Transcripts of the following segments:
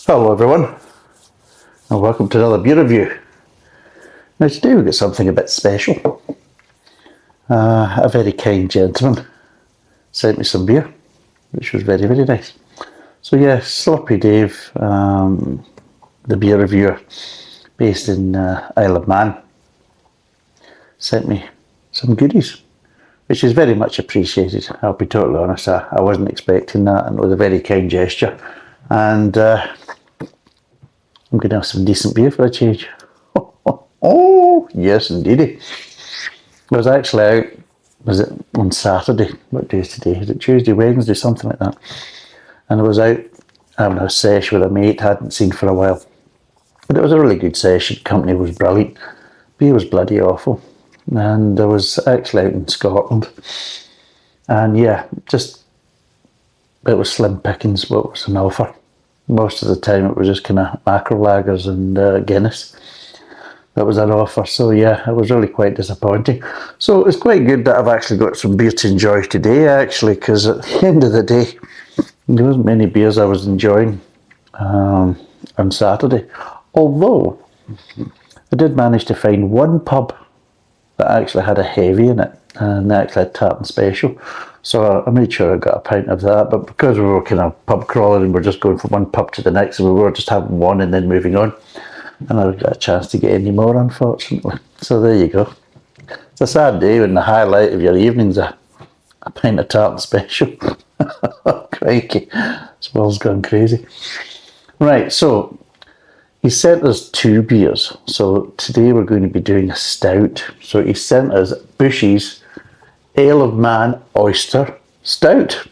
Hello everyone, and welcome to another beer review. Now today we've got something a bit special. A very kind gentleman sent me some beer, which was very, very nice. So yeah, Slurpy Dave, the beer reviewer based in Isle of Man, sent me some goodies, which is very much appreciated. I'll be totally honest, I wasn't expecting that, and it was a very kind gesture. And I'm going to have some decent beer for a change. Oh, yes, indeed. I was actually out, was it on Saturday? What day is today? Is it Tuesday, Wednesday, something like that? And I was out having a sesh with a mate I hadn't seen for a while. But it was a really good session. Company was brilliant. Beer was bloody awful. And I was actually out in Scotland. And yeah, just, it was slim pickings what was an offer. Most of the time it was just kind of mackerel lagers and Guinness. That was an offer, so yeah, it was really quite disappointing. So it's quite good that I've actually got some beer to enjoy today, actually, because at the end of the day, there wasn't many beers I was enjoying on Saturday. Although, I did manage to find one pub that actually had a heavy in it, and they actually had tartan special. So I made sure I got a pint of that, but because we were kind of pub crawling and we're just going from one pub to the next, and we were just having one and then moving on, and I never got a chance to get any more, unfortunately. So there you go. It's a sad day when the highlight of your evening's a pint of tartan special. Crikey, this world's gone crazy. Right, so he sent us two beers. So today we're going to be doing a stout. So he sent us Bushy's Isle of Man Oyster Stout.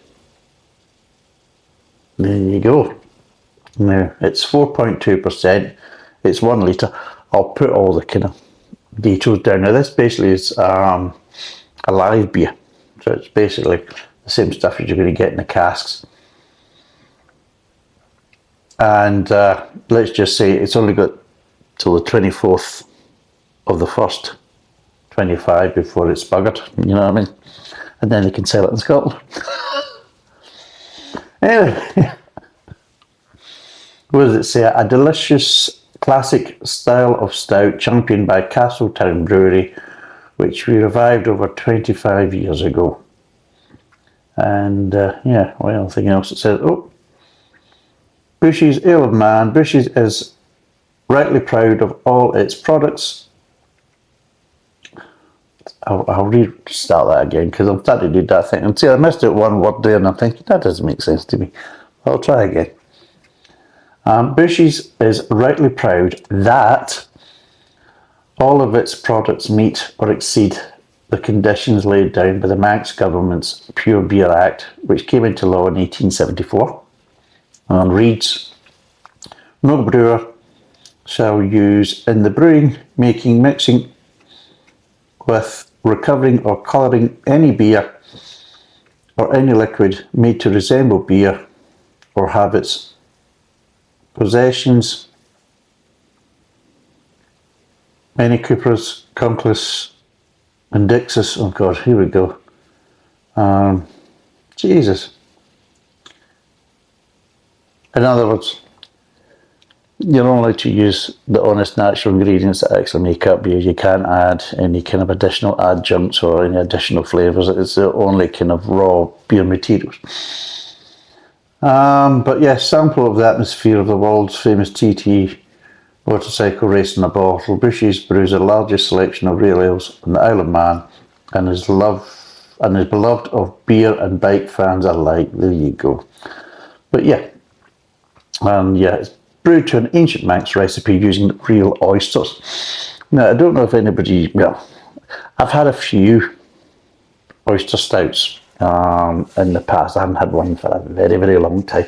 There you go. Now, it's 4.2%. It's 1 litre. I'll put all the kind of details down. Now, this basically is a live beer. So it's basically the same stuff as you're going to get in the casks. And let's just say it's only got till the 24th of the 1st, 25 before it's buggered, you know what I mean? And then they can sell it in Scotland. Anyway, what does it say? A delicious classic style of stout championed by Castletown Brewery, which we revived over 25 years ago. And yeah, well, anything else it says, oh, Bushy's Isle of Man. Bushy's is rightly proud of all its products. I'll restart that again because I'm starting to do that thing. And see, I missed out one word there and I'm thinking, that doesn't make sense to me. I'll try again. Bushy's is rightly proud that all of its products meet or exceed the conditions laid down by the Manx government's Pure Beer Act, which came into law in 1874, and reads, no brewer shall use in the brewing, making, mixing with, recovering or colouring any beer or any liquid made to resemble beer or have its possessions any Cooper's, Conclus, and Dixis. Oh God, here we go. Jesus. In other words, you're only allowed to use the honest natural ingredients that actually make up beer. You can't add any kind of additional adjuncts or any additional flavours. It's the only kind of raw beer materials. But yes, sample of the atmosphere of the world's famous TT motorcycle race in a bottle. Bushy's brews the largest selection of real ales on the Isle of Man and is beloved of beer and bike fans alike. There you go. But yeah, yeah, it's brewed to an ancient Manx recipe using real oysters. Now, I don't know if anybody, well, I've had a few oyster stouts in the past. I haven't had one for a very, very long time.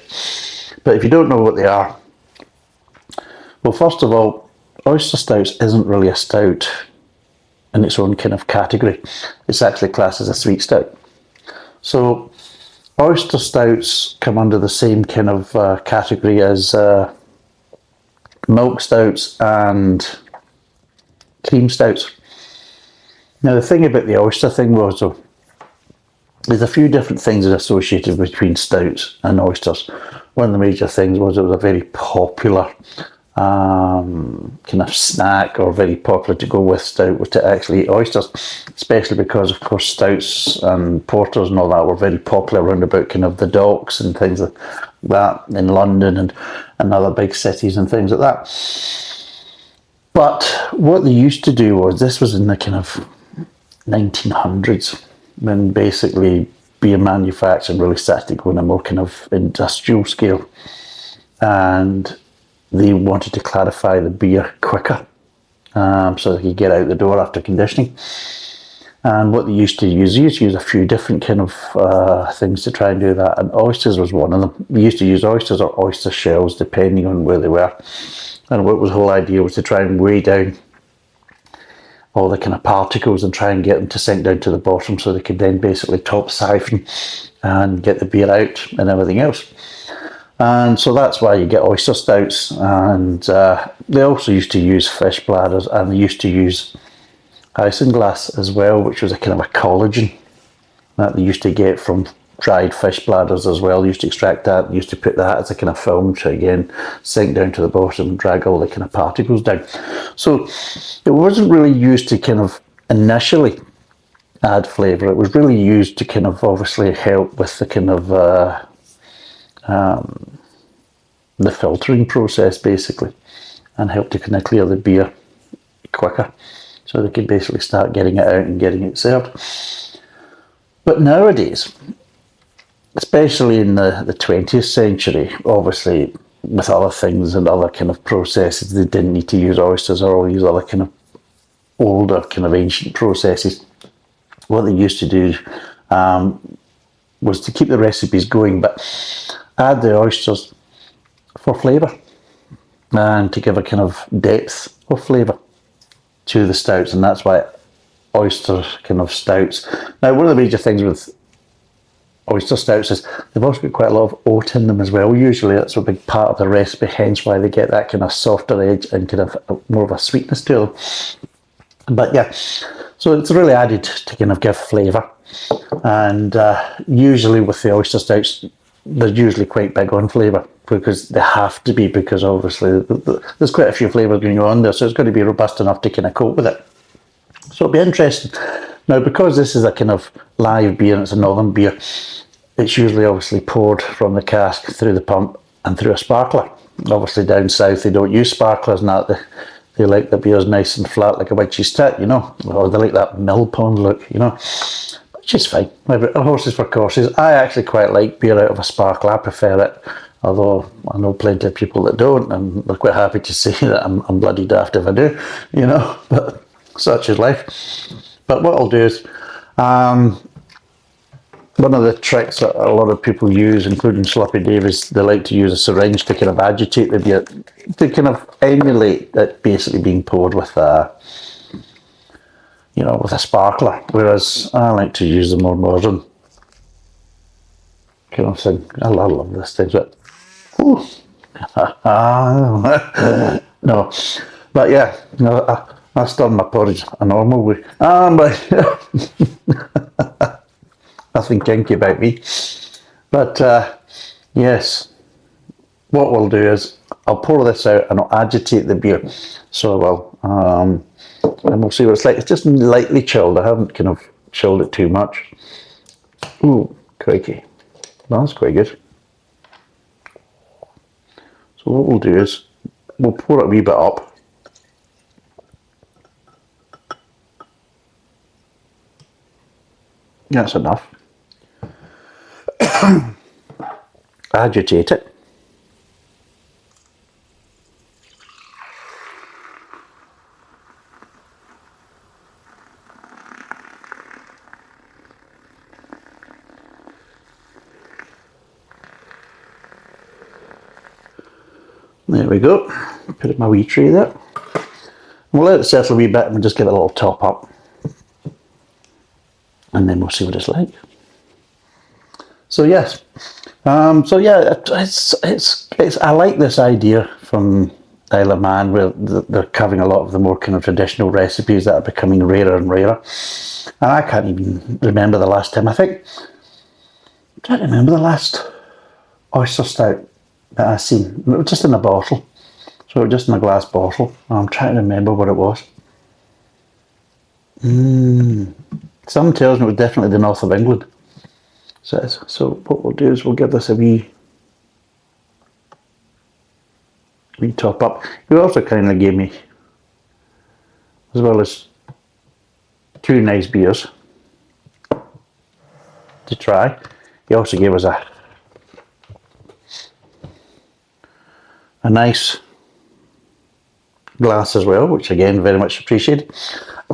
But if you don't know what they are, well, first of all, oyster stouts isn't really a stout in its own kind of category. It's actually classed as a sweet stout. So oyster stouts come under the same kind of category as milk stouts and cream stouts. Now the thing about the oyster thing was, though, there's a few different things associated between stouts and oysters. One of the major things was it was a very popular kind of snack, or very popular to go with stout, was to actually eat oysters, especially because of course stouts and porters and all that were very popular around about kind of the docks and things like that in London and other big cities and things like that. But what they used to do was, this was in the kind of 1900s, when basically beer manufacturing really started to go on a more kind of industrial scale, and they wanted to clarify the beer quicker, so they could get out the door after conditioning. And what they used to use a few different kind of things to try and do that, and oysters was one of them. They used to use oysters or oyster shells depending on where they were, and what was the whole idea was to try and weigh down all the kind of particles and try and get them to sink down to the bottom, so they could then basically top siphon and get the beer out and everything else. And so that's why you get oyster stouts. And they also used to use fish bladders, and they used to use isinglass as well, which was a kind of a collagen that they used to get from dried fish bladders as well. They used to extract that, they used to put that as a kind of film to again sink down to the bottom and drag all the kind of particles down. So it wasn't really used to kind of initially add flavour. It was really used to kind of obviously help with the kind of the filtering process basically, and help to kind of clear the beer quicker, so they could basically start getting it out and getting it served. But nowadays, especially in the 20th century, obviously with other things and other kind of processes, they didn't need to use oysters or all these other kind of older kind of ancient processes. What they used to do was to keep the recipes going, but add the oysters for flavour and to give a kind of depth of flavour to the stouts, and that's why oyster kind of stouts. Now, one of the major things with oyster stouts is they've also got quite a lot of oat in them as well. Usually that's a big part of the recipe, hence why they get that kind of softer edge and kind of more of a sweetness to them. But yeah, so it's really added to kind of give flavour. And usually with the oyster stouts, they're usually quite big on flavour, because they have to be, because obviously there's quite a few flavours going on there, so it's got to be robust enough to kind of cope with it. So it'll be interesting. Now, because this is a kind of live beer and it's a northern beer, it's usually obviously poured from the cask through the pump and through a sparkler. Obviously down south they don't use sparklers, and that they like the beers nice and flat like a Oyster Stout, you know, or they like that mill pond look, you know, which is fine. Horses for courses. I actually quite like beer out of a sparkler. I prefer it, although I know plenty of people that don't, and they're quite happy to see that I'm bloody daft if I do, you know, but such is life. But what I'll do is, one of the tricks that a lot of people use, including Slurpy Dave, is they like to use a syringe to kind of agitate the beer, to kind of emulate it basically being poured with a, you know, with a sparkler. Whereas I like to use the more modern kind of thing. I love this thing, but no, but yeah, no, I stir my porridge a normal way. But nothing kinky about me. But yes, what we'll do is I'll pour this out and I'll agitate the beer. So I will, and we'll see what it's like. It's just lightly chilled. I haven't kind of chilled it too much. Ooh, crikey. That's quite good. So what we'll do is we'll pour it a wee bit up. That's enough. Agitate it. There we go. Put it in my wee tray there. We'll let it settle a wee bit and we'll just give it a little top up. And then we'll see what it's like. So yes, so yeah, it's I like this idea from Isle of Man, where they're covering a lot of the more kind of traditional recipes that are becoming rarer and rarer. And I can't even remember the last time. I think I'm trying to remember the last Oyster Stout that I seen. It was just in a bottle. So it was just in a glass bottle. I'm trying to remember what it was. Some tells me it was definitely the north of England. So what we'll do is we'll give this a wee top up. He also kind of gave me, as well as 2 nice beers to try. He also gave us a nice glass as well, which again very much appreciated.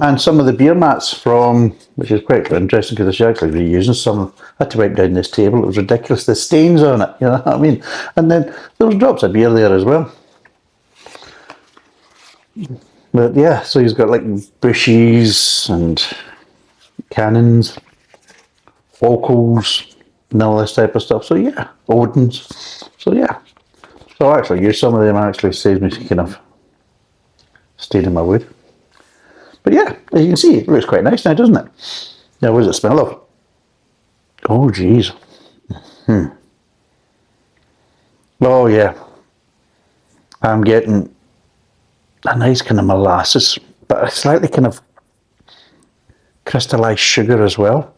And some of the beer mats from, which is quite interesting because they're actually reusing some. I had to wipe down this table, it was ridiculous, the stains on it, you know what I mean? And then there was drops of beer there as well. But yeah, so he's got like Bushies and Cannons, Vocals, and all this type of stuff. So yeah, Odins. So yeah. So I actually use some of them, actually saves me kind of staying in my wood. But yeah, as you can see, it looks quite nice now, doesn't it? Now, what does it smell of? Oh, geez. Oh, yeah. I'm getting a nice kind of molasses, but a slightly kind of crystallized sugar as well.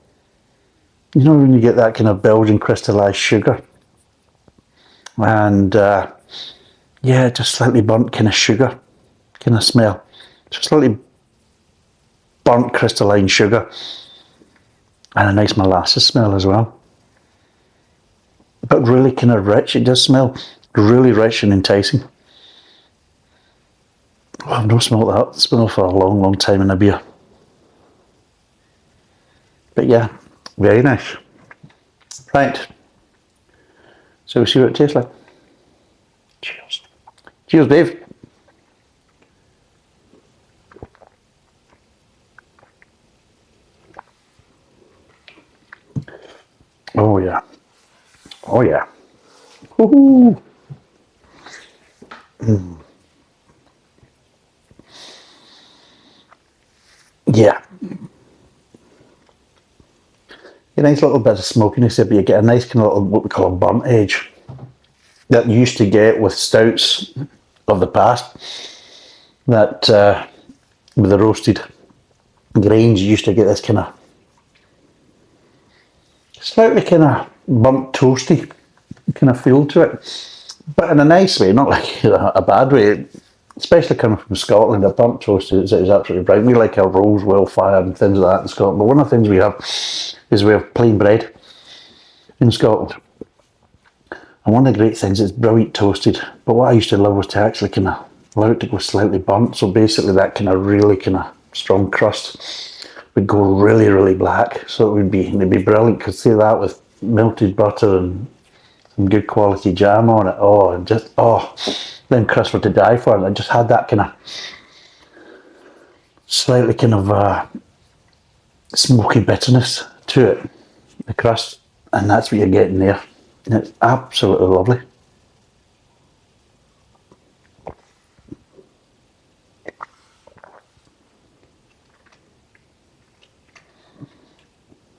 You know when you get that kind of Belgian crystallized sugar? And yeah, just slightly burnt kind of sugar kind of smell. Just slightly burnt crystalline sugar. And a nice molasses smell as well. But really kind of rich. It does smell really rich and enticing. Oh, I've not smelled that smell for a long, long time in a beer. But yeah, very nice. Right. So we'll see what it tastes like. Cheers. Cheers, Dave. Oh yeah. Oh yeah. Woohoo. Yeah. A nice little bit of smokiness there, but you get a nice kind of little, what we call a burnt edge that you used to get with stouts of the past. That with the roasted grains, you used to get this kind of slightly kind of burnt toasty kind of feel to it, but in a nice way, not like a bad way. Especially coming from Scotland, a burnt toast is absolutely right. We like our rolls well fired and things like that in Scotland, but one of the things we have is we have plain bread in Scotland. And one of the great things is brilliant toasted, but what I used to love was to actually kind of allow it to go slightly burnt, so basically that kind of really kind of strong crust would go really, really black, so it'd be brilliant. Could see that with melted butter and some good quality jam on it. Oh, and just, oh, then crust were to die for. And I just had that kind of slightly kind of smoky bitterness to it, the crust, and that's what you're getting there. And it's absolutely lovely.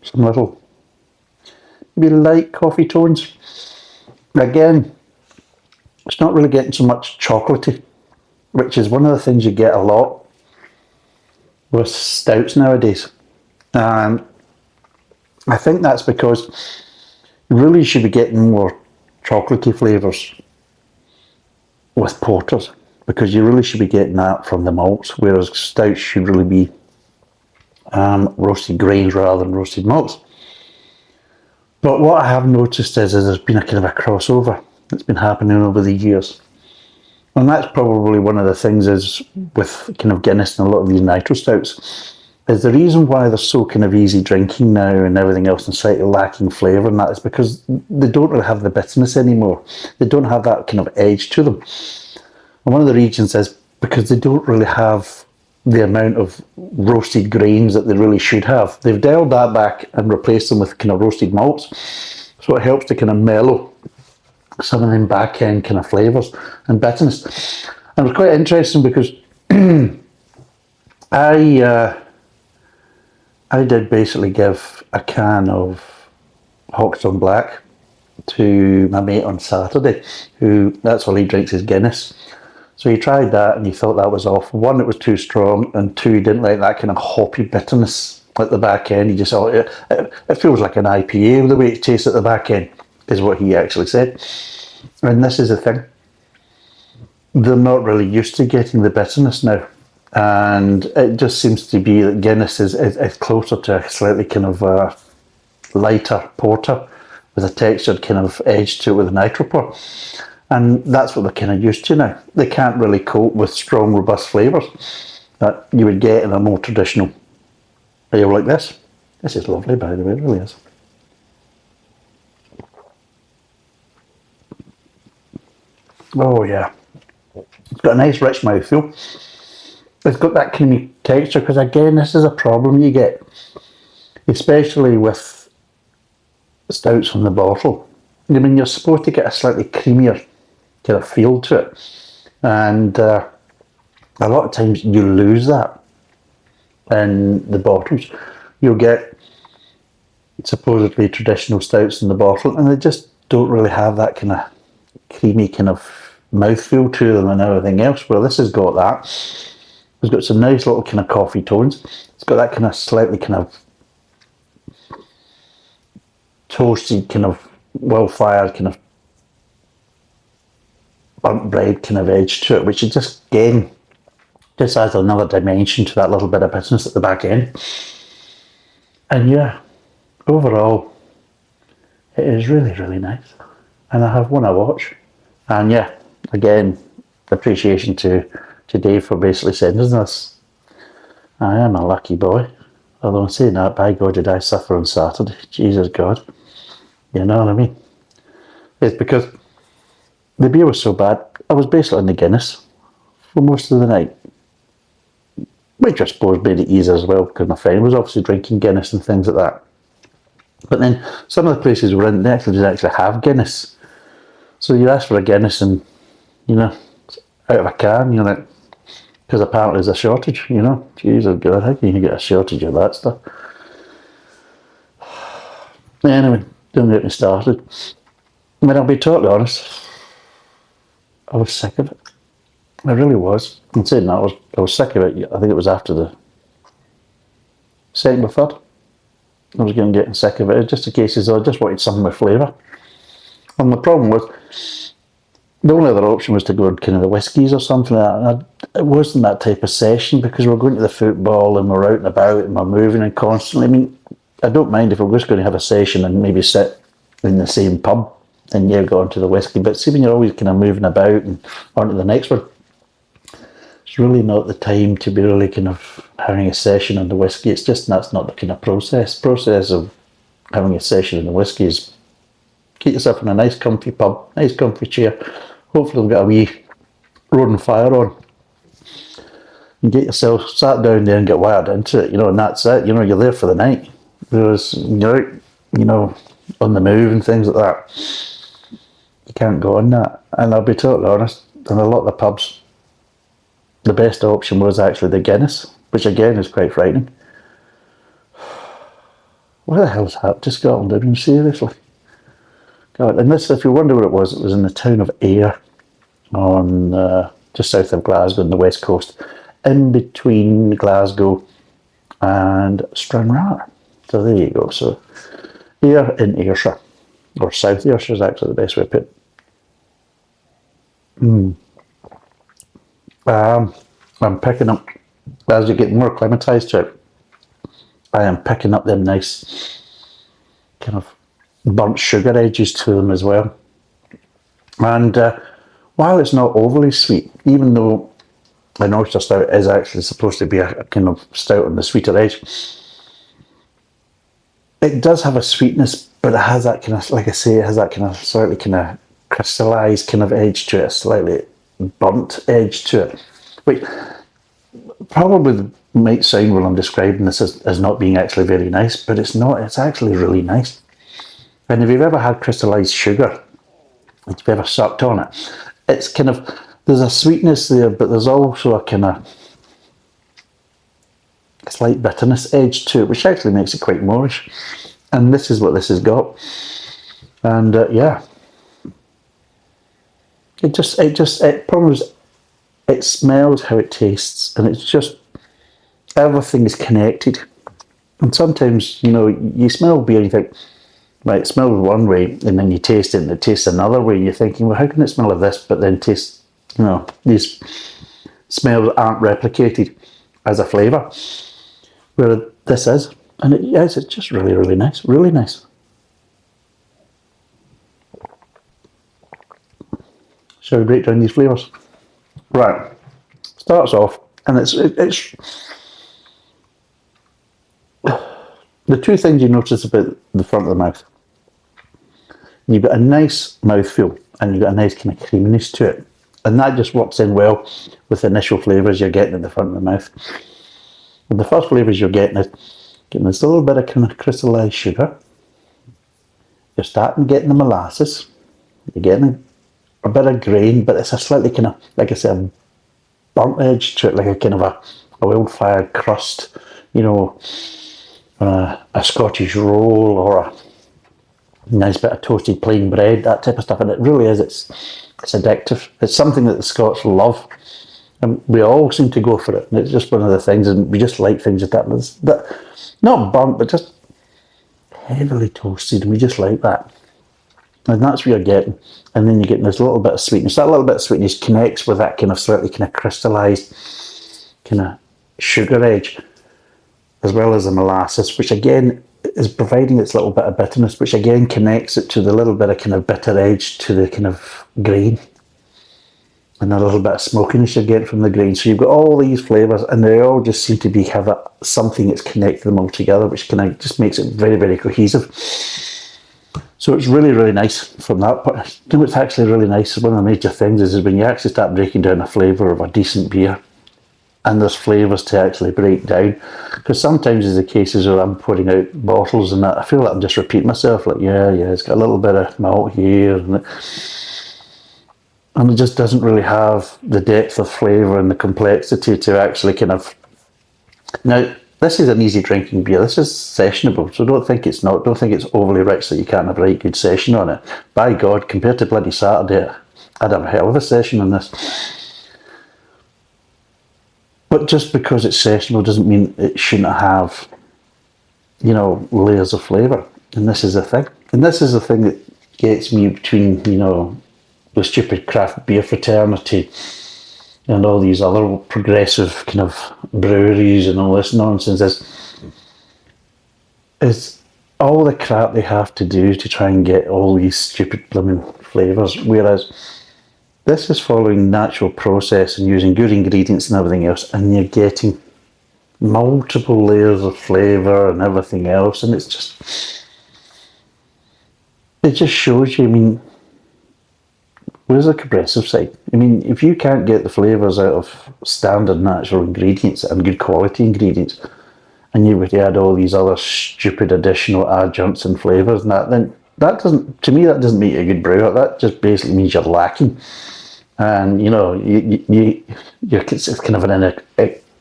Some little, maybe light coffee tones. Again, it's not really getting so much chocolatey, which is one of the things you get a lot with stouts nowadays. And I think that's because you really should be getting more chocolatey flavours with porters, because you really should be getting that from the malts, whereas stouts should really be roasted grains rather than roasted malts. But what I have noticed is there's been a kind of a crossover that's been happening over the years. And that's probably one of the things is with kind of Guinness and a lot of these nitro stouts, is the reason why they're so kind of easy drinking now and everything else and slightly lacking flavour, and that is because they don't really have the bitterness anymore. They don't have that kind of edge to them. And one of the reasons is because they don't really have the amount of roasted grains that they really should have. They've dialed that back and replaced them with kind of roasted malts. So it helps to kind of mellow some of them back end kind of flavours and bitterness. And it was quite interesting because I did basically give a can of Hawkstone Black to my mate on Saturday, who that's all he drinks is Guinness. So he tried that and he thought that was off. One, it was too strong, and two, he didn't like that kind of hoppy bitterness at the back end. He just thought it feels like an IPA the way it tastes at the back end, is what he actually said. And this is the thing. They're not really used to getting the bitterness now. And it just seems to be that Guinness is closer to a slightly kind of lighter porter with a textured kind of edge to it with a nitropor. And that's what they're kind of used to now. They can't really cope with strong, robust flavours that you would get in a more traditional ale like this. This is lovely, by the way, it really is. Oh yeah. It's got a nice rich mouthfeel. It's got that creamy texture, because again, this is a problem you get, especially with stouts from the bottle. I mean, you're supposed to get a slightly creamier kind of feel to it, and a lot of times you lose that in the bottles. You'll get supposedly traditional stouts in the bottle, and they just don't really have that kind of creamy kind of mouthfeel to them and everything else. Well, this has got that. It's got some nice little kind of coffee tones. It's got that kind of slightly kind of toasty, kind of well-fired, kind of burnt bread kind of edge to it, which is just, again, just adds another dimension to that little bit of bitterness at the back end. And yeah, overall, it is really, really nice. And I have one I watch. And yeah, again, appreciation to Dave for basically sending this. I am a lucky boy. Although I'm saying that, by God, did I suffer on Saturday. Jesus God. You know what I mean? It's because the beer was so bad, I was basically in the Guinness for most of the night. Which I suppose made it easier as well, because my friend was obviously drinking Guinness and things like that. But then some of the places we're in, they actually have Guinness. So you ask for a Guinness and, you know, out of a can, you know, because apparently there's a shortage, you know. Jesus God, how can you get a shortage of that stuff? Anyway, don't get me started. I mean, I'll be totally honest, I was sick of it. I really was. I'm saying that, I was sick of it. I think it was after the second or third. I was getting sick of it. It was just a case as though I just wanted something with flavour. And the problem was, the only other option was to go kind of the whiskies or something like that. And it wasn't that type of session, because we're going to the football and we're out and about and we're moving and constantly. I mean, I don't mind if we're just going to have a session and maybe sit in the same pub, and yeah, go on to the whiskey. But see, when you're always kind of moving about and on to the next one, it's really not the time to be really kind of having a session on the whiskey. It's just, that's not the kind of process of having a session on the whiskey is get yourself in a nice comfy pub, nice comfy chair. Hopefully we've got a wee roaring fire on, and get yourself sat down there and get wired into it, you know, and that's it. You know, you're there for the night. Whereas you're out, you know, on the move and things like that, you can't go on that. And I'll be totally honest, in a lot of the pubs, the best option was actually the Guinness, which again is quite frightening. Where the hell's that to Scotland? I mean, seriously. God, and this, if you wonder what it was in the town of Ayr, on just south of Glasgow on the west coast, in between Glasgow and Stranraer. So there you go. So Ayr in Ayrshire, or South Ayrshire is actually the best way to put it. I'm picking up, as you get more acclimatised to it, I am picking up them nice kind of burnt sugar edges to them as well. And while it's not overly sweet, even though an oyster stout is actually supposed to be a kind of stout on the sweeter edge, it does have a sweetness, but it has that kind of, like I say, it has that kind of slightly kind of crystallised kind of edge to it, a slightly burnt edge to it, which probably might sound, when I'm describing this, as not being actually very nice, but it's not. It's actually really nice. And if you've ever had crystallised sugar, if you've ever sucked on it, it's kind of, there's a sweetness there, but there's also a kind of slight bitterness edge to it, which actually makes it quite moreish. And this is what this has got. And yeah, it proves, it smells how it tastes, and it's just, everything is connected. And sometimes, you know, you smell beer and you think, right, it smells one way, and then you taste it and it tastes another way, and you're thinking, well, how can it smell of this, but then taste, you know, these smells aren't replicated as a flavour, where this is. And it is, it's just really, really nice, really nice. Shall we break down these flavours? Right, starts off, and it's the two things you notice about the front of the mouth. You've got a nice mouthfeel, and you've got a nice kind of creaminess to it. And that just works in well with the initial flavours you're getting at the front of the mouth. And the first flavours you're getting is getting this little bit of kind of crystallised sugar. You're starting getting the molasses. You're getting a bit of grain, but it's a slightly kind of, like I said, burnt edge to it, like a kind of a wildfire crust, you know, a Scottish roll or a nice bit of toasted plain bread, that type of stuff. And it really is, it's addictive. It's something that the Scots love, and we all seem to go for it. And it's just one of the things, and we just like things like that not burnt, but just heavily toasted, and we just like that. And that's what you're getting. And then you're getting this little bit of sweetness. That little bit of sweetness connects with that kind of slightly kind of crystallised kind of sugar edge, as well as the molasses, which again is providing its little bit of bitterness, which again connects it to the little bit of kind of bitter edge to the kind of grain, and a little bit of smokiness you get from the grain. So you've got all these flavours, and they all just seem to be have something that's connected them all together, which kind of just makes it very, very cohesive. So it's really, really nice from that point. I think what's actually really nice, one of the major things is when you actually start breaking down a flavour of a decent beer, and there's flavours to actually break down. Because sometimes there's the cases where I'm putting out bottles and that, I feel like I'm just repeating myself, like, yeah, it's got a little bit of malt here, and it just doesn't really have the depth of flavour and the complexity to actually kind of... Now, this is an easy drinking beer. This is sessionable, so don't think it's not. Don't think it's overly rich that you can't have a right good session on it. By God, compared to bloody Saturday, I'd have a hell of a session on this. But just because it's sessionable doesn't mean it shouldn't have, you know, layers of flavour. And this is the thing. And this is the thing that gets me between, you know, the stupid craft beer fraternity and all these other progressive kind of breweries and all this nonsense is all the crap they have to do to try and get all these stupid blooming flavours, whereas this is following natural process and using good ingredients and everything else, and you're getting multiple layers of flavour and everything else, and it just shows you, I mean, where's the progressive side? I mean, if you can't get the flavours out of standard natural ingredients and good quality ingredients, and you would add all these other stupid additional adjuncts and flavours and that, then that doesn't, to me, that doesn't make you a good brewer. That just basically means you're lacking. And, you know, you're it's kind of an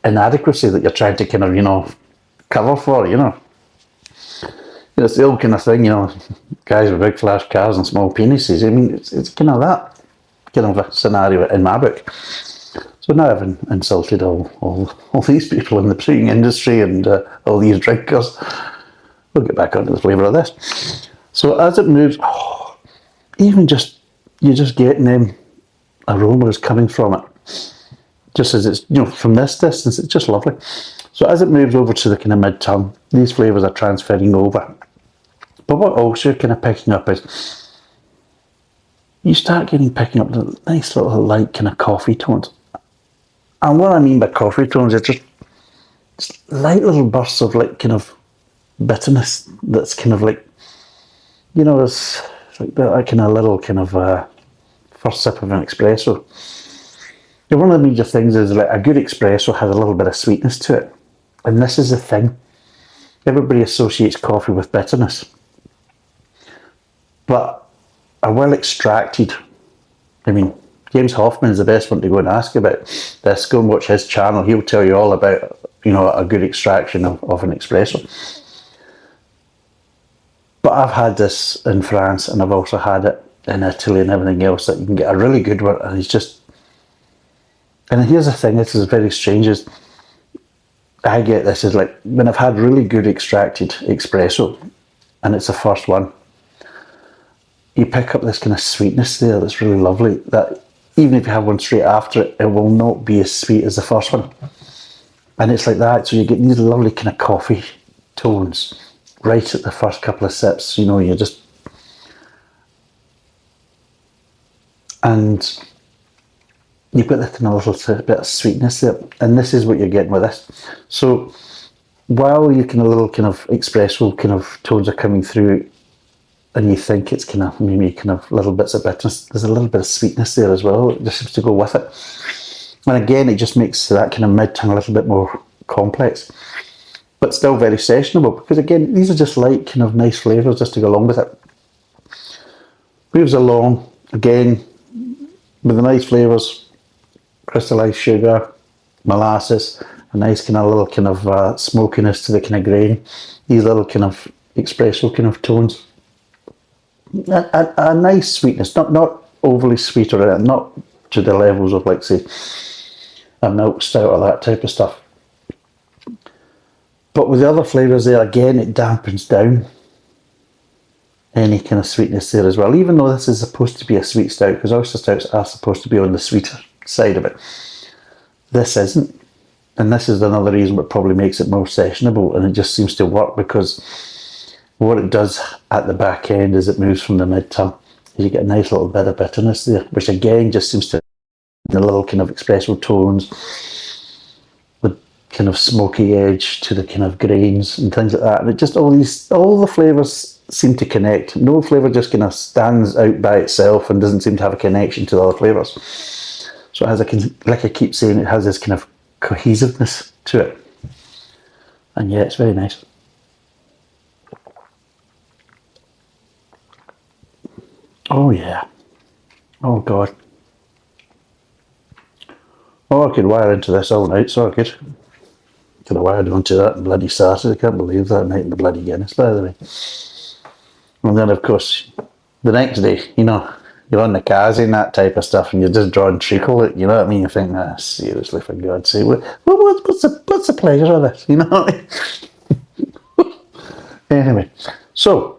inadequacy that you're trying to kind of, you know, cover for, you know. It's the old kind of thing, you know, guys with big flash cars and small penises. I mean, it's kind of that kind of a scenario in my book. So now I've insulted all these people in the brewing industry and all these drinkers. We'll get back onto the flavour of this. So as it moves, even just, you're just getting them aromas coming from it. Just as it's, you know, from this distance, it's just lovely. So as it moves over to the kind of mid-tongue, these flavours are transferring over. But what also you're kind of picking up is, you start picking up the nice little light kind of coffee tones. And what I mean by coffee tones is just light little bursts of like kind of bitterness that's kind of like, you know, it's like that kind of little kind of first sip of an espresso. One of the major things is like a good espresso has a little bit of sweetness to it. And this is the thing. Everybody associates coffee with bitterness. But a well extracted, I mean, James Hoffman is the best one to go and ask about this. Go and watch his channel. He'll tell you all about, you know, a good extraction of an espresso. But I've had this in France, and I've also had it in Italy and everything else, that you can get a really good one, and it's just... And here's the thing, this is very strange, is I get this, is like, when I've had really good extracted espresso, and it's the first one, you pick up this kind of sweetness there that's really lovely, that even if you have one straight after it, it will not be as sweet as the first one. And it's like that, so you get these lovely kind of coffee tones right at the first couple of sips, you know, you just... And you've got this kind of little bit of sweetness there, and this is what you're getting with this. So while your kind of little kind of espresso kind of tones are coming through, and you think it's kind of maybe kind of little bits of bitterness, there's a little bit of sweetness there as well. It just seems to go with it. And again, it just makes that kind of mid-tongue a little bit more complex, but still very sessionable, because again, these are just light kind of nice flavours just to go along with it. Moves along, again, with the nice flavours, crystallised sugar, molasses, a nice kind of little kind of smokiness to the kind of grain, these little kind of espresso kind of tones. A nice sweetness, not overly sweet or not to the levels of, like, say, a milk stout or that type of stuff. But with the other flavours there, again, it dampens down any kind of sweetness there as well, even though this is supposed to be a sweet stout, because oyster stouts are supposed to be on the sweeter side of it. This isn't, and this is another reason what probably makes it more sessionable, and it just seems to work, because what it does at the back end is it moves from the mid-tongue. You get a nice little bit of bitterness there, which again just seems to... the little kind of espresso tones with kind of smoky edge to the kind of grains and things like that. And it just, all the flavours seem to connect. No flavour just kind of stands out by itself and doesn't seem to have a connection to the other flavours. So it has like I keep saying, it has this kind of cohesiveness to it. And yeah, it's very nice. Oh yeah. Oh God. Oh, I could wire into this all night, so I could. Could have wired onto that and bloody started. I can't believe that night in the bloody Guinness, by the way. And then, of course, the next day, you know, you're on the Kazi and that type of stuff, and you're just drawing treacle, you know what I mean? You think, seriously, for God's sake, what's the pleasure of this, you know? Anyway, so,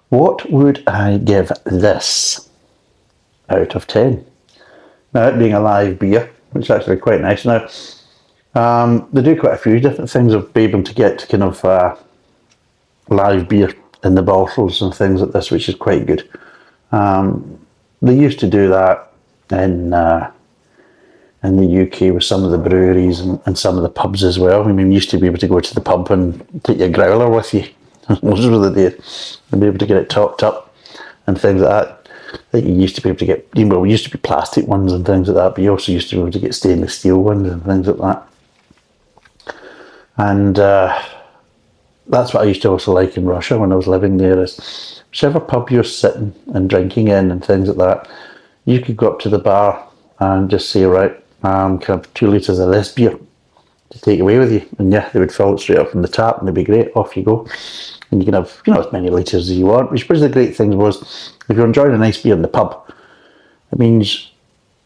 what would I give this out of 10? Now, it being a live beer, which is actually quite nice. Now, they do quite a few different things of being able to get kind of live beer in the bottles and things like this, which is quite good. They used to do that in the UK with some of the breweries and some of the pubs as well. I mean, you used to be able to go to the pub and take your growler with you. Those were the days. And be able to get it topped up and things like that. That you used to be able to get, well, we used to be plastic ones and things like that, but you also used to be able to get stainless steel ones and things like that. And that's what I used to also like in Russia when I was living there, is whichever pub you're sitting and drinking in and things like that, you could go up to the bar and just say, right, kind of 2 litres of this beer to take away with you. And yeah, they would fill it straight up from the tap and it'd be great, off you go. And you can have, you know, as many litres as you want, which was the great thing was, if you're enjoying a nice beer in the pub, it means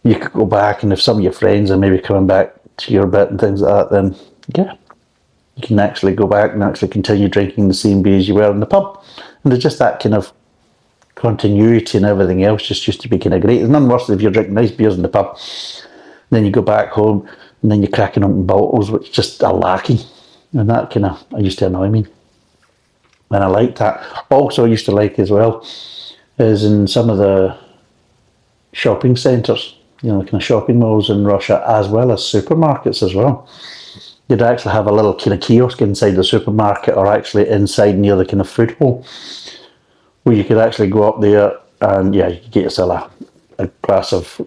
you could go back, and if some of your friends are maybe coming back to your bit and things like that, then yeah, you can actually go back and actually continue drinking the same beer as you were in the pub. And there's just that kind of continuity and everything else just used to be kind of great. There's none worse than if you're drinking nice beers in the pub, and then you go back home, and then you're cracking open bottles which just are lacking. And that kind of, I used to annoy me. And I liked that. Also, I used to like as well is in some of the shopping centres, you know, kind of shopping malls in Russia, as well as supermarkets as well. You'd actually have a little kind of kiosk inside the supermarket, or actually inside near the kind of food hall, where you could actually go up there and yeah, you could get yourself a glass of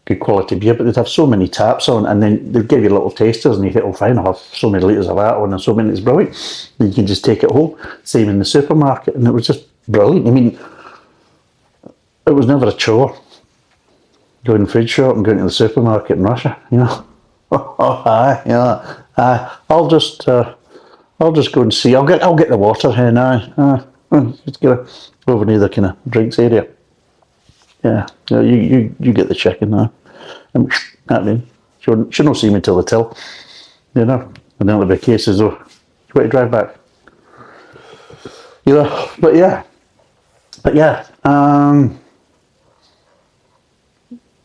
good quality beer, but they'd have so many taps on, and then they'd give you little tasters, and you think, oh fine, I'll have so many litres of that one and so many, it's brilliant. And you can just take it home. Same in the supermarket, and it was just brilliant. I mean, it was never a chore going food shop and going to the supermarket in Russia, you know. I'll just go and see. I'll get the water here now. Just get over near the kind of drinks area. Yeah, you get the chicken now. And that mean, she'll not see me till the till. You know, and then it'll be a case as though, you want to drive back? You know, but yeah.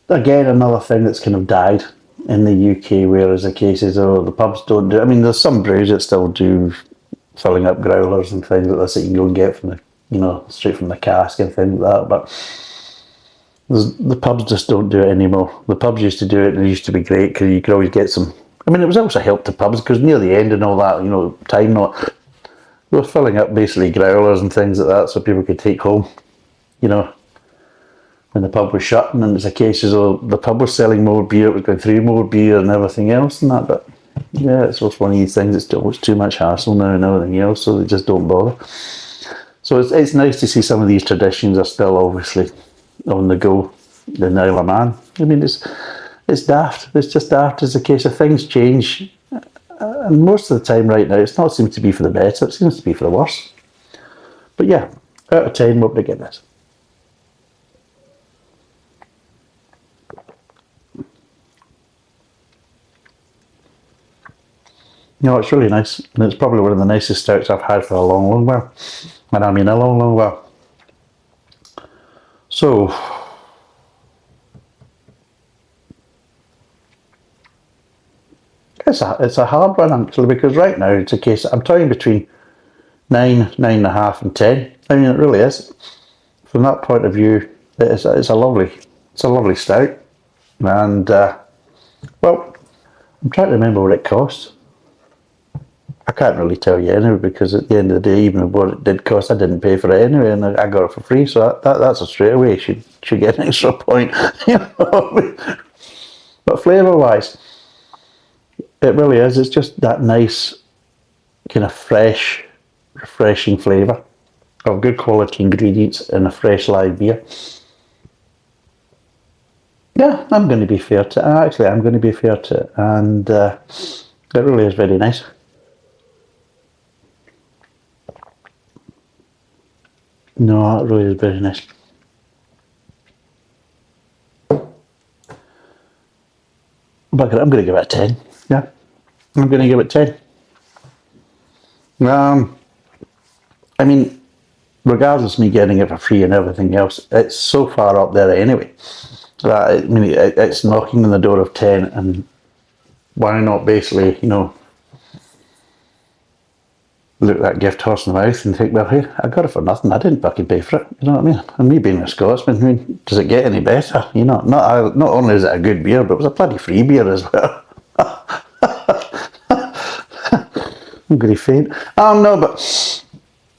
Again, another thing that's kind of died in the UK, whereas the cases, the pubs don't do. I mean, there's some breweries that still do filling up growlers and things like this that you can go and get from straight from the cask and things like that. But the pubs just don't do it anymore. The pubs used to do it, and it used to be great because you could always get some. I mean, it was also a help to pubs because near the end and all that, time not. They were filling up basically growlers and things like that so people could take home, when the pub was shut, and it was a case as though the pub was selling more beer, it was going through more beer and everything else and that. But yeah, it's just one of these things. It's too much hassle now and everything else, so they just don't bother. So it's nice to see some of these traditions are still obviously on the go. The Isle of Man. I mean, it's daft. It's just daft. It's a case of things change, and most of the time right now, it's not seems to be for the better. It seems to be for the worse. But yeah, out of 10, what would I give this? It's really nice, and it's probably one of the nicest stouts I've had for a long, long while. And I mean a long, long while. So, it's a hard one actually, because right now it's a case I'm toying between 9, 9.5 and 10. I mean, it really is. From that point of view, it's a lovely stout. And, well, I'm trying to remember what it cost. I can't really tell you anyway, because at the end of the day, even what it did cost, I didn't pay for it anyway, and I got it for free. So that's a straight away. Should get an extra point. But flavour wise, it really is. It's just that nice, kind of fresh, refreshing flavour of good quality ingredients in a fresh live beer. Yeah, I'm going to be fair to it. Actually, I'm going to be fair to it, and it really is very nice. No, it really is very nice. But I'm going to give it a 10. Yeah, I'm going to give it 10. I mean, regardless of me getting it for free and everything else, it's so far up there anyway. I mean, it's knocking on the door of 10, and why not basically, look at that gift horse in the mouth and think, well, hey, I got it for nothing. I didn't fucking pay for it. You know what I mean? And me being a Scotsman, I mean, does it get any better? Not only is it a good beer, but it was a bloody free beer as well. I'm going to faint. No, but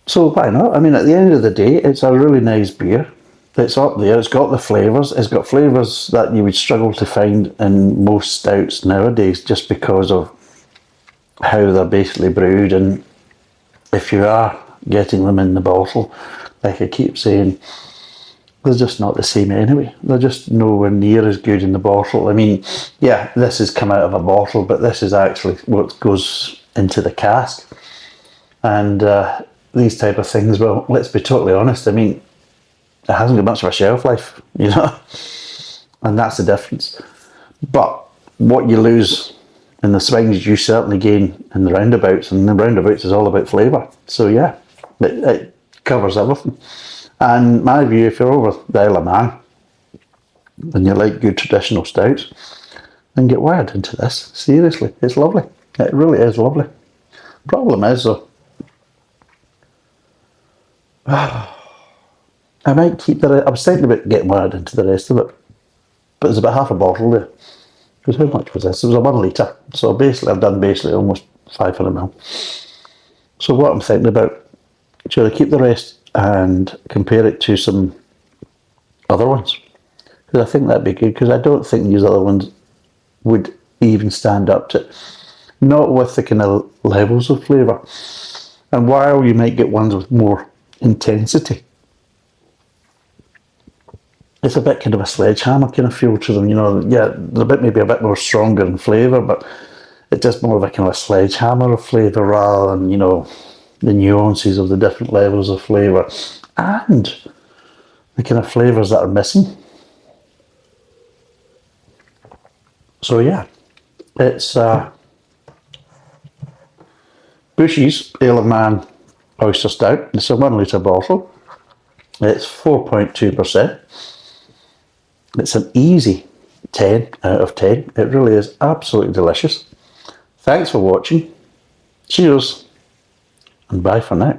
so why not? I mean, at the end of the day, it's a really nice beer. It's up there. It's got the flavours. It's got flavours that you would struggle to find in most stouts nowadays, just because of how they're basically brewed. And if you are getting them in the bottle, like I keep saying, they're just not the same anyway. They're just nowhere near as good in the bottle. I mean, yeah, this has come out of a bottle, but this is actually what goes into the cask. And these type of things, well, let's be totally honest, I mean, it hasn't got much of a shelf life, and that's the difference. But what you lose in the swings, you certainly gain in the roundabouts, and the roundabouts is all about flavour. So yeah, it covers everything. And my view, if you're over the Isle of Man and you like good traditional stouts, then get wired into this. Seriously, it's lovely. It really is lovely. Problem is though, I might keep the. I was thinking about getting wired into the rest of it, but there's about half a bottle there. Because how much was this? It was a 1 litre. So basically, I've done almost 500ml. So what I'm thinking about, should I keep the rest and compare it to some other ones? Because I think that'd be good, because I don't think these other ones would even stand up to it. Not with the kind of levels of flavour. And while you might get ones with more intensity, it's a bit kind of a sledgehammer kind of feel to them, yeah, they're maybe a bit more stronger in flavour, but it's just more of a kind of a sledgehammer of flavour rather than, the nuances of the different levels of flavour and the kind of flavours that are missing. So yeah, it's Bushy's Ale of Man Oyster Stout. It's a 1 litre bottle. It's 4.2%. It's an easy 10 out of 10. It really is absolutely delicious. Thanks for watching. Cheers and bye for now.